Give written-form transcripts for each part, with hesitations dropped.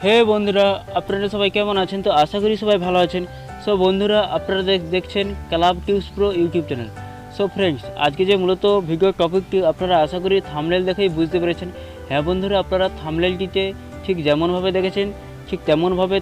হে বন্ধুরা, আপনারা সবাই কেমন আছেন? তো আশা করি সবাই ভালো আছেন। সো বন্ধুরা, আপনারা দেখছেন club tubes pro YouTube channel. So friends, আজকে যে মূলত ভিডিও টপিকটি আপনারা আশা করি থাম্বনেল দেখেই বুঝতে পেরেছেন। হ্যাঁ বন্ধুরা, আপনারা থাম্বনেলটিতে ঠিক যেমনভাবে দেখেছেন ঠিক তেমনভাবে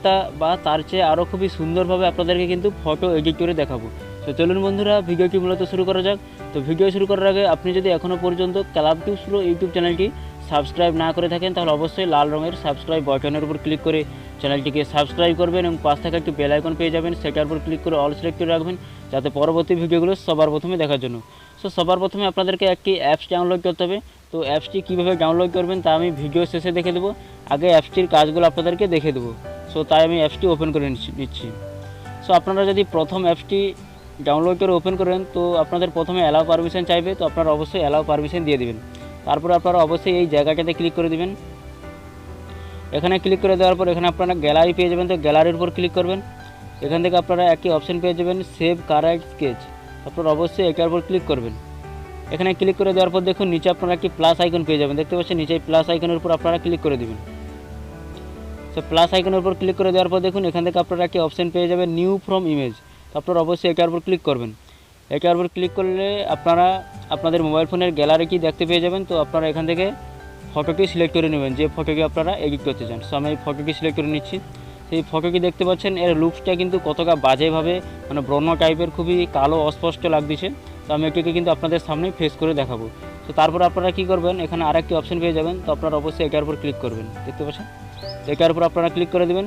তার চেয়ে আরও খুবই সুন্দরভাবে আপনাদেরকে কিন্তু ফটো এডিট করে দেখাবো। তো চলুন বন্ধুরা, ভিডিওটি মূলত শুরু করা যাক। তো ভিডিও শুরু করার আগে আপনি যদি এখনও পর্যন্ত ক্লাব টিউবস প্রো ইউটিউব চ্যানেলটি সাবস্ক্রাইব না করে থাকেন তাহলে অবশ্যই লাল রঙের সাবস্ক্রাইব বাটনের উপর ক্লিক করে চ্যানেলটিকে সাবস্ক্রাইব করবেন এবং পাশ থেকে একটি বেল আইকন পেয়ে যাবেন, সেটার উপর ক্লিক করে অল সিলেক্ট করে রাখবেন যাতে পরবর্তী ভিডিওগুলো সবার প্রথমে দেখার জন্য। সো সবার প্রথমে আপনাদেরকে একটি অ্যাপস ডাউনলোড করতে হবে। তো অ্যাপসটি কীভাবে ডাউনলোড করবেন তা আমি ভিডিও শেষে দেখে দেবো। আগে অ্যাপসটির কাজগুলো আপনাদেরকে দেখে দেবো। সো তাই আমি অ্যাপসটি ওপেন করে নিচ্ছি। সো আপনারা যদি প্রথম অ্যাপসটি ডাউনলোড করে ওপেন করেন তো আপনাদের প্রথমে অ্যালাউ পারমিশন চাইবে, তো আপনারা অবশ্যই অ্যালাউ পারমিশন দিয়ে দেবেন। তারপরে আপনারা অবশ্যই এই জায়গাটাতে ক্লিক করে দেবেন। এখানে ক্লিক করে দেওয়ার পর এখানে আপনারা গ্যালারি পেয়ে যাবেন, তো গ্যালারির উপর ক্লিক করবেন। এখান থেকে আপনারা একটি অপশন পেয়ে যাবেন সেভ কারেন্ট স্কেচ, আপনারা অবশ্যই এটার উপর ক্লিক করবেন। এখানে ক্লিক করে দেওয়ার পর দেখুন নিচে আপনারা একটি প্লাস আইকন পেয়ে যাবেন, দেখতে পাচ্ছেন নিচে প্লাস আইকনের উপর আপনারা ক্লিক করে দেবেন। তো প্লাস আইকনের উপর ক্লিক করে দেওয়ার পর দেখুন এখান থেকে আপনারা একটি অপশন পেয়ে যাবেন নিউ ফ্রম ইমেজ, তো আপনারা অবশ্যই এটার উপর ক্লিক করবেন। এটার উপর ক্লিক করলে আপনারা আপনাদের মোবাইল ফোনের গ্যালারিটি দেখতে পেয়ে যাবেন। তো আপনারা এখান থেকে ফটোটি সিলেক্ট করে নেবেন, যে ফটোটি আপনারা এডিট করতে চান। সো আমি এই ফটোটি সিলেক্ট করে নিচ্ছি। সেই ফটোটি দেখতে পাচ্ছেন এর লুকসটা কিন্তু কতটা বাজেভাবে মানে ব্রণ টাইপের খুবই কালো অস্পষ্ট লাগছে। তো আমি এটিকে কিন্তু আপনাদের সামনে ফেস করে দেখাবো। তো তারপর আপনারা কী করবেন, এখানে আরেকটি অপশন পেয়ে যাবেন, তো আপনারা অবশ্যই এটার উপর ক্লিক করবেন, দেখতে পাচ্ছেন এটার উপর আপনারা ক্লিক করে দেবেন।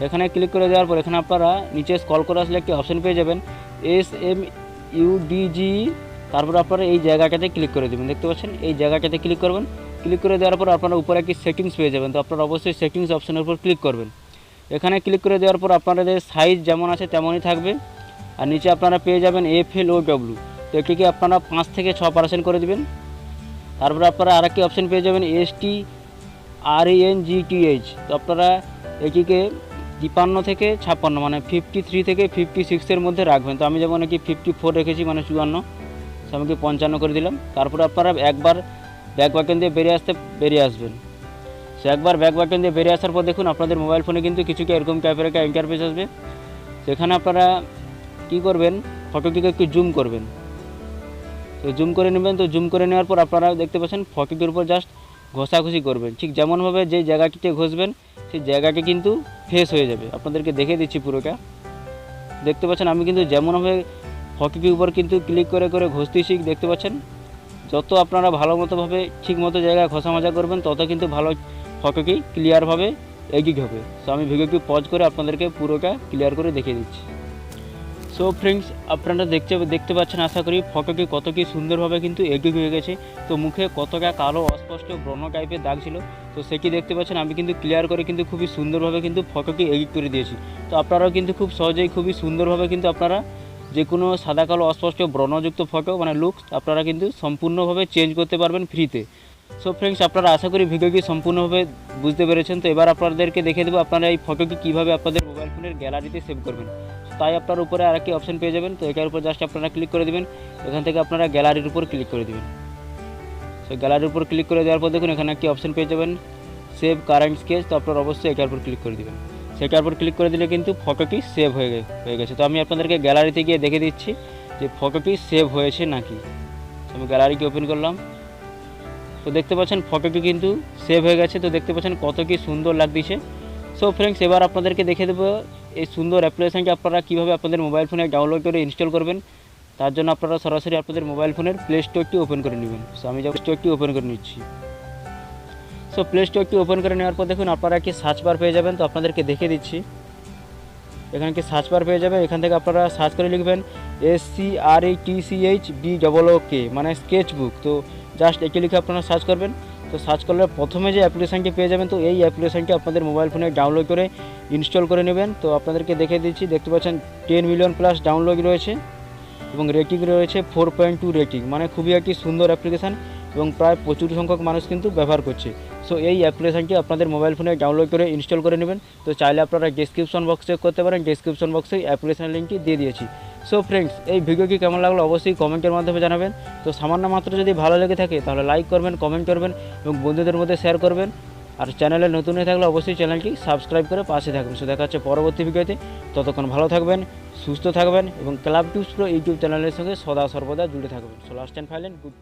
এখানে ক্লিক করে দেওয়ার পর এখানে আপনারা নিচে স্ক্রল করে আসলে একটি অপশন পেয়ে যাবেন SMUDG, তারপর আপনারা এই জায়গাটাতে ক্লিক করে দেবেন, দেখতে পাচ্ছেন এই জায়গাটাতে ক্লিক করবেন। ক্লিক করে দেওয়ার পর আপনারা উপরে একটি সেটিংস পেয়ে যাবেন, তো আপনারা অবশ্যই সেটিংস অপশনের উপর ক্লিক করবেন। এখানে ক্লিক করে দেওয়ার পর আপনাদের সাইজ যেমন আছে তেমনই থাকবে, আর নিচে আপনারা পেয়ে যাবেন FLOW, তো এটিকে আপনারা 5 থেকে 6% করে দেবেন। তারপরে আপনারা আরেকটি অপশন পেয়ে যাবেন STRENGTH, তো আপনারা এটিকে 53 থেকে 56 মানে 53 থেকে 56-এর মধ্যে রাখবেন। তো আমি যেমন এটি 54 রেখেছি মানে 54, সো আমি 55 করে দিলাম। তারপরে আপনারা একবার ব্যাক বাটন দিয়ে বেরিয়ে আসবেন। সো একবার ব্যাক বাটন দিয়ে বেরিয়ে আসার পর দেখুন আপনাদের মোবাইল ফোনে কিন্তু কিছুটা এরকম টাইপের একটা ইন্টারফেস আসবে। সেখানে আপনারা কী করবেন, ফটোটিকে একটু জুম করবেন, তো জুম করে নেবেন। তো জুম করে নেওয়ার পর আপনারা দেখতে পাচ্ছেন ফটোটির উপর জাস্ট ঘষাঘষি করবেন, ঠিক যেমনভাবে যেই জায়গাটিতে ঘষবেন সেই জায়গাটি কিন্তু ফ্রেশ হয়ে যাবে। আপনাদেরকে দেখে দিচ্ছি পুরোটা, দেখতে পাচ্ছেন আমি কিন্তু যেমনভাবে ফটোটির উপর কিন্তু ক্লিক করে করে ঘষতেছি, দেখতে পাচ্ছেন যত আপনারা ভালো মতোভাবে ঠিক মতো জায়গায় ঘষা মাজা করবেন তত কিন্তু ভালো ফটোটি ক্লিয়ারভাবে এডিট হবে। সো আমি ভিডিওটি পজ করে আপনাদেরকে পুরোটা ক্লিয়ার করে দেখিয়ে দিচ্ছি। সো ফ্রেন্ডস, আপনারা দেখতে পাচ্ছেন আশা করি ফটোটি কত কি সুন্দরভাবে কিন্তু এডিট হয়ে গেছে। তো মুখে কতটা কালো অস্পষ্ট ব্রণ টাইপের দাগ ছিল, তো সেটি দেখতে পাচ্ছেন আমি কিন্তু ক্লিয়ার করে কিন্তু খুবই সুন্দরভাবে কিন্তু ফটোটি এডিট করে দিয়েছি। তো আপনারাও কিন্তু খুব সহজেই খুবই সুন্দরভাবে কিন্তু আপনারা যে কোনো সাদা কালো অস্পষ্ট ব্রণযুক্ত ফটো মানে লুকস আপনারা কিন্তু সম্পূর্ণভাবে চেঞ্জ করতে পারবেন ফ্রিতে। সো ফ্রেন্ডস, আপনারা আশা করি ভিডিওটি সম্পূর্ণভাবে বুঝতে পেরেছেন। তো এবার আপনাদেরকে দেখে দেবো আপনারা এই ফটোটি কীভাবে আপনাদের মোবাইল ফোনের গ্যালারিতে সেভ করবেন। তাই আপনার উপরে আরেকটি অপশন পেয়ে যাবেন, তো এটার উপর জাস্ট আপনারা ক্লিক করে দেবেন। এখান থেকে আপনারা গ্যালারির উপর ক্লিক করে দেবেন। সো গ্যালারির উপর ক্লিক করে দেওয়ার পর দেখুন এখানে একটি অপশন পেয়ে যাবেন সেভ কারেন্ট স্কেচ, তো আপনারা অবশ্যই এটার উপর ক্লিক করে দেবেন। সেটার উপর ক্লিক করে দিলে কিন্তু ফটোটি সেভ হয়ে গেছে। তো আমি আপনাদেরকে গ্যালারিতে গিয়ে দেখে দিচ্ছি যে ফটোটি সেভ হয়েছে নাকি। আমি গ্যালারিকে ওপেন করলাম, তো দেখতে পাচ্ছেন ফটোটি কিন্তু সেভ হয়ে গেছে। তো দেখতে পাচ্ছেন কত কি সুন্দর লাগছে। সো ফ্রেন্ডস, এবার আপনাদেরকে দেখে দেবো এই সুন্দর অ্যাপ্লিকেশানটি আপনারা কীভাবে আপনাদের মোবাইল ফোনে ডাউনলোড করে ইনস্টল করবেন। তার জন্য আপনারা সরাসরি আপনাদের মোবাইল ফোনের প্লে স্টোরটি ওপেন করে নেবেন। সো আমি যখন স্টোরটি ওপেন করে নিচ্ছি। সো প্লে স্টোরটি ওপেন করে নেওয়ার পর দেখুন আপনারা কি সার্চ বার পেয়ে যাবেন, তো আপনাদেরকে দেখে দিচ্ছি। এখানে কি সার্চ বার পেয়ে যাবেন, এখান থেকে আপনারা সার্চ করে লিখবেন SCRETCHBOOK মানে স্কেচ বুক। তো জাস্ট এটি লিখে আপনারা সার্চ করবেন। তো সার্চ করলে প্রথমে যে অ্যাপ্লিকেশানটি পেয়ে যাবেন, তো এই অ্যাপ্লিকেশানটি আপনাদের মোবাইল ফোনে ডাউনলোড করে ইনস্টল করে নেবেন। তো আপনাদেরকে দেখে দিচ্ছি, দেখতে পাচ্ছেন 10 মিলিয়ন প্লাস ডাউনলোড রয়েছে এবং রেটিং রয়েছে 4.2 রেটিং, মানে খুবই একটি সুন্দর অ্যাপ্লিকেশান এবং প্রায় প্রচুর সংখ্যক মানুষ কিন্তু ব্যবহার করছে। সো এই অ্যাপ্লিকেশানটি আপনাদের মোবাইল ফোনে ডাউনলোড করে ইনস্টল করে নেবেন। তো চাইলে আপনারা ডেসক্রিপশন বক্সে চেক করতে পারেন, ডেসক্রিপশন বক্সে অ্যাপ্লিকেশান লিঙ্কটি দিয়ে দিয়েছি। সো ফ্রেন্ডস, এই ভিডিওটি কেমন লাগলো অবশ্যই কমেন্টের মাধ্যমে জানাবেন। তো সামান্য মাত্র যদি ভালো লেগে থাকে তাহলে লাইক করবেন, কমেন্ট করবেন এবং বন্ধুদের মধ্যে শেয়ার করবেন। আর চ্যানেলে নতুন হয়ে থাকলে অবশ্যই চ্যানেলটি সাবস্ক্রাইব করে পাশে থাকবেন। সো দেখা হচ্ছে পরবর্তী ভিডিওতে, ততক্ষণ ভালো থাকবেন, সুস্থ থাকবেন এবং ক্লাব টিপস প্রো ইউটিউব চ্যানেলের সঙ্গে সদা সর্বদা জুড়ে থাকবেন। So last and final good.